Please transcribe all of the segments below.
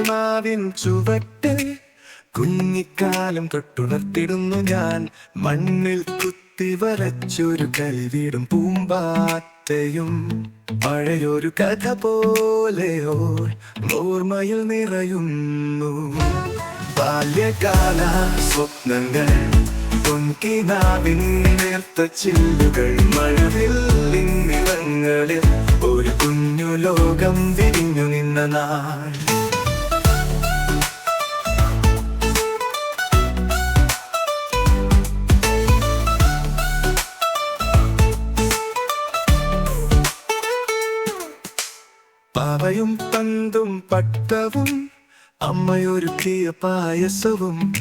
മാവിൻ ചുവട്ട് കുഞ്ഞിക്കാലം തൊട്ടുണർത്തിടുന്നു ഞാൻ. മണ്ണിൽ കുത്തി വരച്ചൊരു കരിവീടും പൂമ്പാറ്റയും പഴയൊരു കഥ പോലെയോ ഓർമ്മയിൽ നിറയുന്നു. ബാല്യകാല സ്വപ്നങ്ങൾ പൊൻകിനാവിൻ നേർത്ത ചില്ലുകൾ മഴവില്ലിൻ നിറങ്ങളിൽ ഒരു കുഞ്ഞു ലോകം വിരിഞ്ഞു നിന്ന നാൾ. പാവയും പന്തും പട്ടവും അമ്മയൊരുക്കിയ പായസവും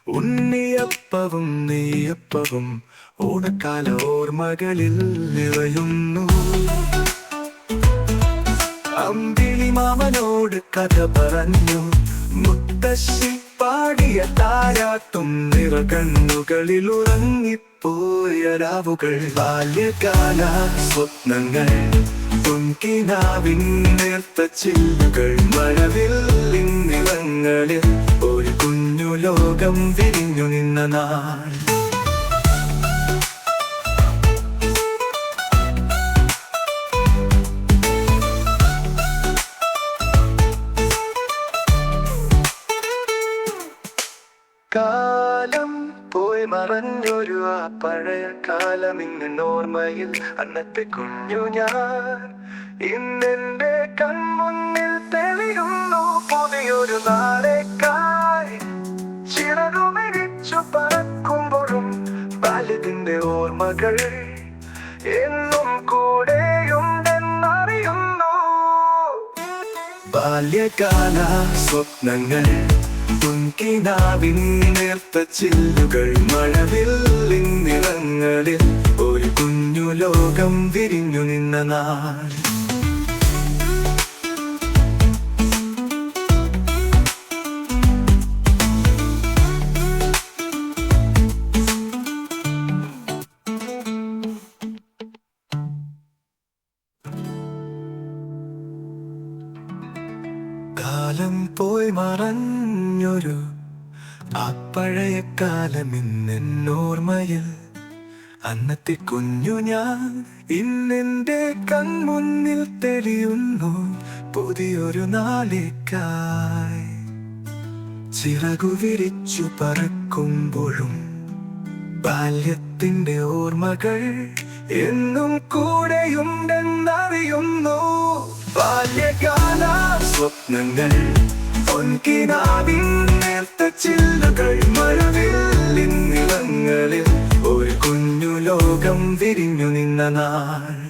ഉണ്ണിയപ്പവും നെയ്യപ്പവും ഓണക്കാല ഓർമ്മകളിൽ നിറയുന്നു. അമ്പിളി മാമനോട് കഥ പറഞ്ഞു മുത്തശ്ശി പാടിയ താരാട്ടും നിറകണ്ണുകളിൽ ഉറങ്ങിപ്പോയ രാവുകൾ. ബാല്യകാല സ്വപ്നങ്ങൾ പൊൻകിനാവിൻ നേർത്ത ചില്ലുകൾ മഴവില്ലിൻ നിറങ്ങളിൽ ഒരു കുഞ്ഞു ലോകം വിരിഞ്ഞു നിന്ന നാൾ. കാലം പോയി മറഞ്ഞൊരു ആ പഴയ കാലം ഇന്നോർമ്മയിൽ. അന്നത്തെ കുഞ്ഞു ഞാൻ ഇന്നെന്റെ കൺമുന്നിൽ തെളിയുന്നു. പുതിയൊരു നാളേക്കായി ചിറകുമിരിച്ചു പറക്കുമ്പോഴും ബാല്യത്തിന്റെ ഓർമ്മകൾ എന്നും കൂടെയുണ്ടെന്നറിയുന്നു. ബാല്യകാല സ്വപ്നങ്ങൾ പൊൻകിനാവിൻ നേർത്ത ചില്ലുകൾ മഴവില്ലിൻ നിറങ്ങളിൽ ഒരു കുഞ്ഞു ലോകം വിരിഞ്ഞു നിന്ന നാൾ. കാലം പോയി മറഞ്ഞൊരു ആ പഴയ കാലം ഇന്നെന്നോർമ്മയിൽ. അന്നത്തെ കുഞ്ഞു ഞാൻ ഇന്നെന്റെ കൺമുന്നിൽ തെളിയുന്നു. പുതിയൊരു നാളേക്കായി ചിറകു വിരിച്ചു പറക്കുമ്പോഴും ബാല്യത്തിന്റെ ഓർമ്മകൾ എന്നും കൂടെയുണ്ടെന്നറിയുന്നു. ബാല്യകാല സ്വപ്നങ്ങൾ പൊൻകിനാവിൻ നേർത്ത ചില്ലുകൾ മഴവില്ലിൻ നിറങ്ങളിൽ ഒരു കുഞ്ഞു ലോകം വിരിഞ്ഞു നിന്ന നാൾ.